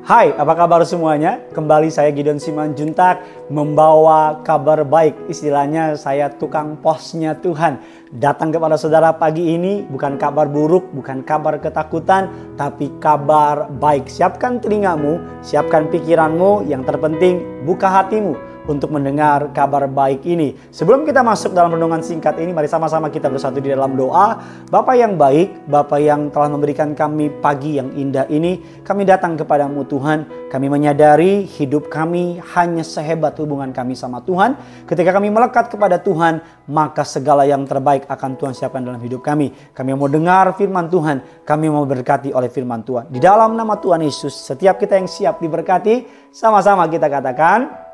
Hai, apa kabar semuanya? Kembali saya Gideon Simanjuntak membawa kabar baik. Istilahnya saya tukang posnya Tuhan. Datang kepada saudara pagi ini bukan kabar buruk, bukan kabar ketakutan, tapi kabar baik. Siapkan telingamu, siapkan pikiranmu, yang terpenting buka hatimu untuk mendengar kabar baik ini. Sebelum kita masuk dalam renungan singkat ini, mari sama-sama kita bersatu di dalam doa. Bapa yang baik, Bapa yang telah memberikan kami pagi yang indah ini, kami datang kepadamu Tuhan. Kami menyadari hidup kami hanya sehebat hubungan kami sama Tuhan. Ketika kami melekat kepada Tuhan, maka segala yang terbaik akan Tuhan siapkan dalam hidup kami. Kami mau dengar firman Tuhan, kami mau berkati oleh firman Tuhan. Di dalam nama Tuhan Yesus, setiap kita yang siap diberkati, sama-sama kita katakan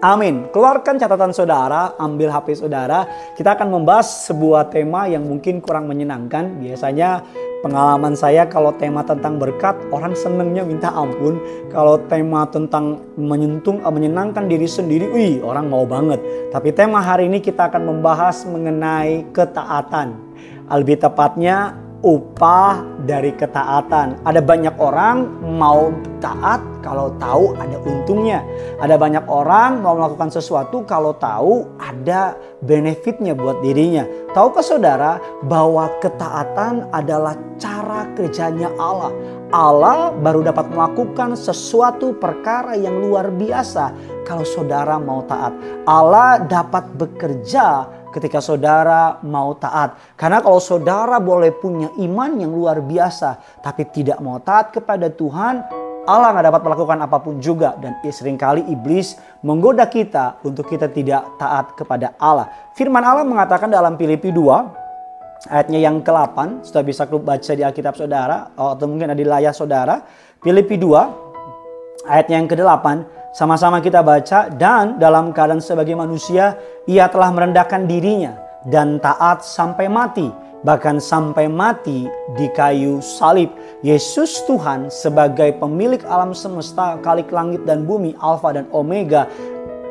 amin. Keluarkan catatan saudara, ambil HP saudara. Kita akan membahas sebuah tema yang mungkin kurang menyenangkan. Biasanya pengalaman saya kalau tema tentang berkat, orang senengnya minta ampun. Kalau tema tentang menyenangkan diri sendiri, orang mau banget. Tapi tema hari ini kita akan membahas mengenai ketaatan. Lebih tepatnya upah dari ketaatan. Ada banyak orang mau taat kalau tahu ada untungnya. Ada banyak orang mau melakukan sesuatu kalau tahu ada benefitnya buat dirinya. Tahukah saudara bahwa ketaatan adalah cara kerjanya Allah? Allah baru dapat melakukan sesuatu perkara yang luar biasa kalau saudara mau taat. Allah dapat bekerja ketika saudara mau taat. Karena kalau saudara boleh punya iman yang luar biasa, tapi tidak mau taat kepada Tuhan, Allah nggak dapat melakukan apapun juga. Dan seringkali iblis menggoda kita untuk kita tidak taat kepada Allah. Firman Allah mengatakan dalam Filipi 2, ayatnya yang ke-8. Sudah bisa baca di Alkitab saudara, atau mungkin ada di layar saudara. Filipi 2, ayatnya yang ke-8. Sama-sama kita baca. Dan dalam keadaan sebagai manusia, ia telah merendahkan dirinya dan taat sampai mati. Bahkan sampai mati di kayu salib. Yesus Tuhan sebagai pemilik alam semesta, khalik langit dan bumi, Alfa dan Omega.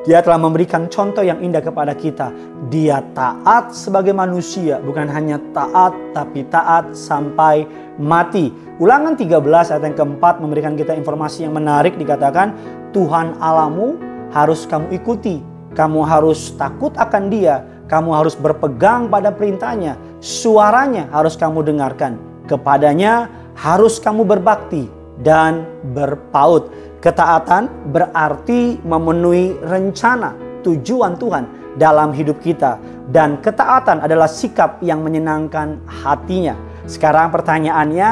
Dia telah memberikan contoh yang indah kepada kita. Dia taat sebagai manusia. Bukan hanya taat, tapi taat sampai mati. Ulangan 13 ayat yang keempat memberikan kita informasi yang menarik. Dikatakan, Tuhan Allahmu harus kamu ikuti. Kamu harus takut akan Dia. Kamu harus berpegang pada perintahnya. Suaranya harus kamu dengarkan. Kepadanya harus kamu berbakti dan berpaut. Ketaatan berarti memenuhi rencana tujuan Tuhan dalam hidup kita. Dan ketaatan adalah sikap yang menyenangkan hatinya. Sekarang pertanyaannya,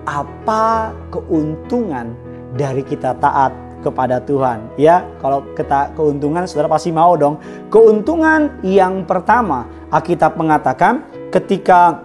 apa keuntungan dari kita taat kepada Tuhan? Ya, kalau keuntungan saudara pasti mau dong. Keuntungan yang pertama, Alkitab mengatakan ketika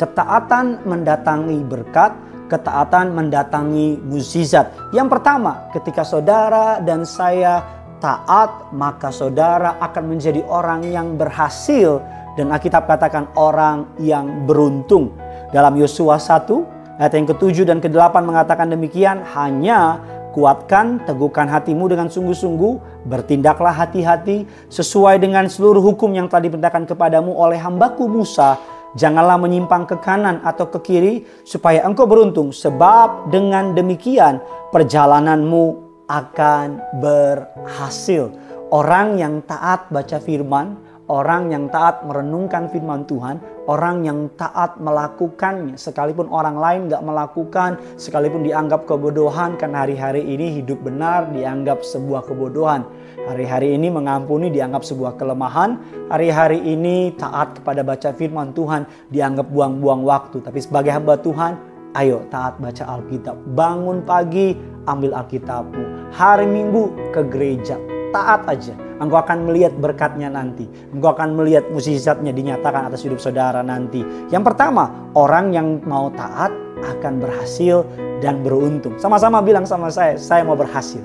ketaatan mendatangi berkat, ketaatan mendatangi mukjizat. Yang pertama, ketika saudara dan saya taat, maka saudara akan menjadi orang yang berhasil. Dan Alkitab katakan orang yang beruntung. Dalam Yosua 1 ayat yang ke-7 dan ke-8 mengatakan demikian. Hanya kuatkan, teguhkan hatimu dengan sungguh-sungguh. Bertindaklah hati-hati sesuai dengan seluruh hukum yang telah diperintahkan kepadamu oleh hambaku Musa. Janganlah menyimpang ke kanan atau ke kiri supaya engkau beruntung. Sebab dengan demikian perjalananmu akan berhasil. Orang yang taat baca firman, orang yang taat merenungkan firman Tuhan, orang yang taat melakukannya. Sekalipun orang lain gak melakukan, sekalipun dianggap kebodohan. Karena hari-hari ini hidup benar dianggap sebuah kebodohan. Hari-hari ini mengampuni dianggap sebuah kelemahan. Hari-hari ini taat kepada baca firman Tuhan dianggap buang-buang waktu. Tapi sebagai hamba Tuhan, ayo taat baca Alkitab. Bangun pagi, ambil Alkitabmu. Hari Minggu ke gereja. Taat aja. Engkau akan melihat berkatnya nanti. Engkau akan melihat mukjizatnya dinyatakan atas hidup saudara nanti. Yang pertama, orang yang mau taat akan berhasil dan beruntung. Sama-sama bilang sama saya mau berhasil.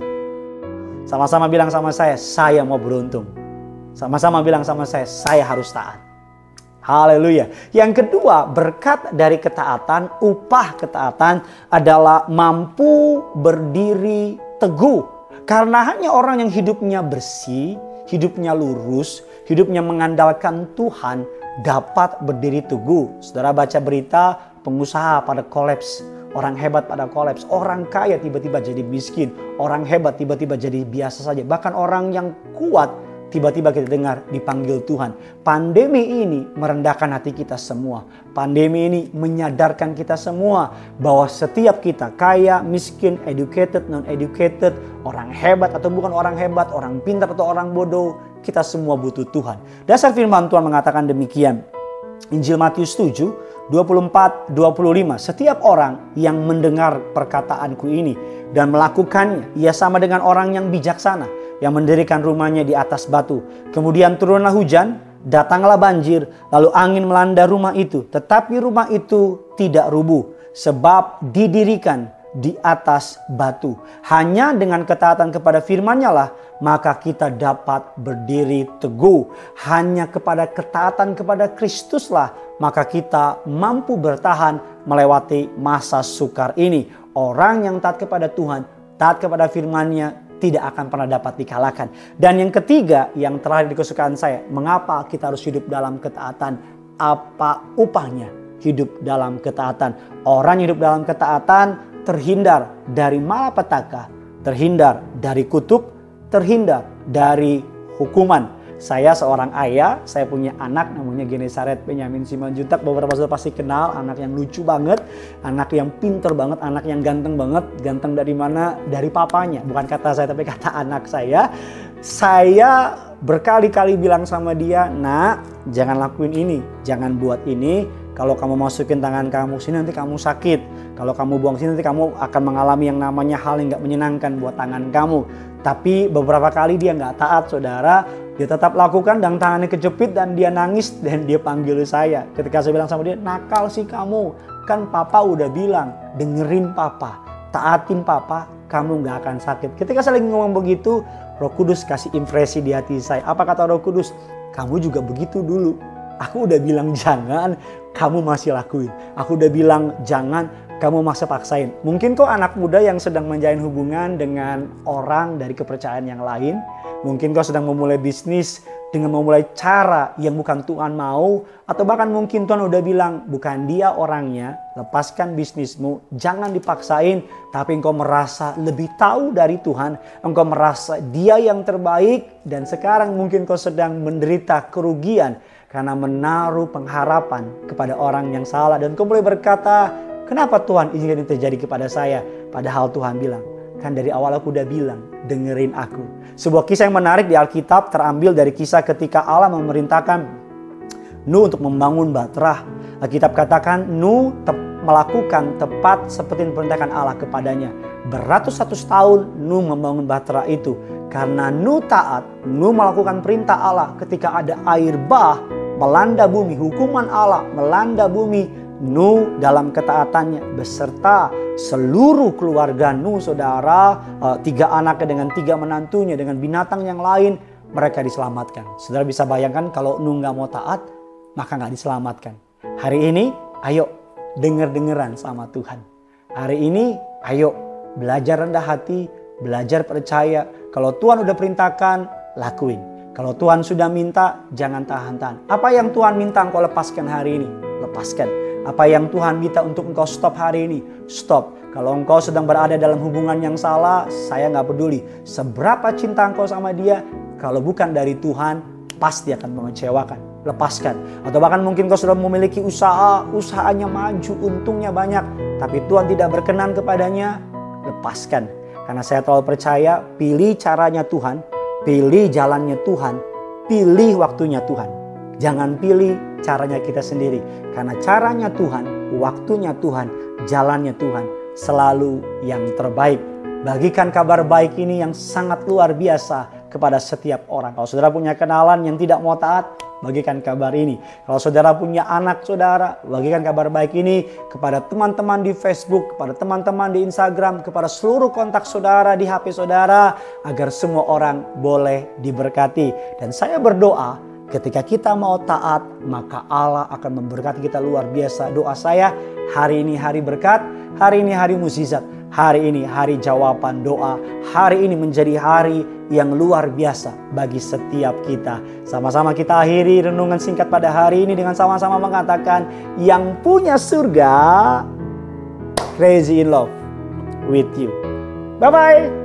Sama-sama bilang sama saya mau beruntung. Sama-sama bilang sama saya harus taat. Haleluya. Yang kedua, berkat dari ketaatan, upah ketaatan adalah mampu berdiri teguh. Karena hanya orang yang hidupnya bersih, hidupnya lurus, hidupnya mengandalkan Tuhan dapat berdiri teguh. Saudara baca berita pengusaha pada kolaps. orang hebat pada kolaps, orang kaya tiba-tiba jadi miskin, orang hebat tiba-tiba jadi biasa saja. Bahkan orang yang kuat tiba-tiba kita dengar dipanggil Tuhan. Pandemi ini merendahkan hati kita semua. Pandemi ini menyadarkan kita semua bahwa setiap kita, kaya, miskin, educated, non-educated, orang hebat atau bukan orang hebat, orang pintar atau orang bodoh, kita semua butuh Tuhan. Dasar firman Tuhan mengatakan demikian. Injil Matius 7, 24-25. Setiap orang yang mendengar perkataanku ini dan melakukannya, ia sama dengan orang yang bijaksana yang mendirikan rumahnya di atas batu. Kemudian turunlah hujan, datanglah banjir, lalu angin melanda rumah itu. Tetapi rumah itu tidak rubuh, sebab didirikan di atas batu. Hanya dengan ketaatan kepada firman-Nya lah maka kita dapat berdiri teguh. Hanya kepada ketaatan kepada Kristus lah maka kita mampu bertahan melewati masa sukar ini. Orang yang taat kepada Tuhan, taat kepada firman-Nya, tidak akan pernah dapat dikalahkan. Dan yang ketiga, yang terakhir di kesukaan saya, mengapa kita harus hidup dalam ketaatan? Apa upahnya hidup dalam ketaatan? Orang hidup dalam ketaatan terhindar dari malapetaka, terhindar dari kutuk, terhindar dari hukuman. Saya seorang ayah, saya punya anak namanya Genesaret Benyamin Simanjuntak. Beberapa sudah pasti kenal, anak yang lucu banget, anak yang pinter banget, anak yang ganteng banget. Ganteng dari mana? Dari papanya, bukan kata saya tapi kata anak saya. Saya berkali-kali bilang sama dia, "Nak, jangan lakuin ini, jangan buat ini. Kalau kamu masukin tangan kamu sini nanti kamu sakit. Kalau kamu buang sini nanti kamu akan mengalami yang namanya hal yang gak menyenangkan buat tangan kamu." Tapi beberapa kali dia gak taat, saudara. Dia tetap lakukan dan tangannya kejepit dan dia nangis dan dia panggil saya. Ketika saya bilang sama dia, "Nakal sih kamu. Kan papa udah bilang, dengerin papa, taatin papa, kamu gak akan sakit." Ketika saya lagi ngomong begitu, Roh Kudus kasih impresi di hati saya. Apa kata Roh Kudus? "Kamu juga begitu dulu. Aku udah bilang jangan, kamu masih lakuin. Aku udah bilang jangan, kamu masih paksain." Mungkin kok anak muda yang sedang menjalin hubungan dengan orang dari kepercayaan yang lain. Mungkin kau sedang memulai bisnis dengan memulai cara yang bukan Tuhan mau. Atau bahkan mungkin Tuhan udah bilang, bukan dia orangnya, lepaskan bisnismu, jangan dipaksain. Tapi engkau merasa lebih tahu dari Tuhan, engkau merasa dia yang terbaik. Dan sekarang mungkin kau sedang menderita kerugian karena menaruh pengharapan kepada orang yang salah. Dan kau mulai berkata, "Kenapa Tuhan izinkan ini terjadi kepada saya?" Padahal Tuhan bilang, "Kan dari awal aku udah bilang, dengerin aku." Sebuah kisah yang menarik di Alkitab terambil dari kisah ketika Allah memerintahkan Nuh untuk membangun Batrah. Alkitab katakan Nuh melakukan tepat seperti yang diperintahkan Allah kepadanya. Beratus-ratus tahun Nuh membangun Batrah itu. Karena Nuh taat, Nuh melakukan perintah Allah. Ketika ada air bah melanda bumi, hukuman Allah melanda bumi, Nuh dalam ketaatannya beserta seluruh keluarga Nuh, saudara, 3 anaknya dengan 3 menantunya, dengan binatang yang lain, mereka diselamatkan. Saudara bisa bayangkan kalau Nuh gak mau taat, maka gak diselamatkan. Hari ini, ayo denger-dengeran sama Tuhan. Hari ini, ayo belajar rendah hati, belajar percaya. Kalau Tuhan udah perintahkan, lakuin. Kalau Tuhan sudah minta, jangan tahan-tahan. Apa yang Tuhan minta engkau lepaskan hari ini, lepaskan. Apa yang Tuhan minta untuk engkau stop hari ini, stop. Kalau engkau sedang berada dalam hubungan yang salah, saya gak peduli. Seberapa cinta engkau sama dia, kalau bukan dari Tuhan, pasti akan mengecewakan. Lepaskan. Atau bahkan mungkin kau sudah memiliki usaha, usahanya maju, untungnya banyak. Tapi Tuhan tidak berkenan kepadanya, lepaskan. Karena saya terlalu percaya, pilih caranya Tuhan, pilih jalannya Tuhan, pilih waktunya Tuhan. Jangan pilih caranya kita sendiri. Karena caranya Tuhan, waktunya Tuhan, jalannya Tuhan selalu yang terbaik. Bagikan kabar baik ini yang sangat luar biasa kepada setiap orang. Kalau saudara punya kenalan yang tidak mau taat, bagikan kabar ini. Kalau saudara punya anak saudara, bagikan kabar baik ini kepada teman-teman di Facebook, kepada teman-teman di Instagram, kepada seluruh kontak saudara di HP saudara, agar semua orang boleh diberkati. Dan saya berdoa, ketika kita mau taat, maka Allah akan memberkati kita luar biasa. Doa saya, hari ini hari berkat, hari ini hari mukjizat, hari ini hari jawaban doa, hari ini menjadi hari yang luar biasa bagi setiap kita. Sama-sama kita akhiri renungan singkat pada hari ini dengan sama-sama mengatakan, yang punya surga crazy in love with you. Bye-bye.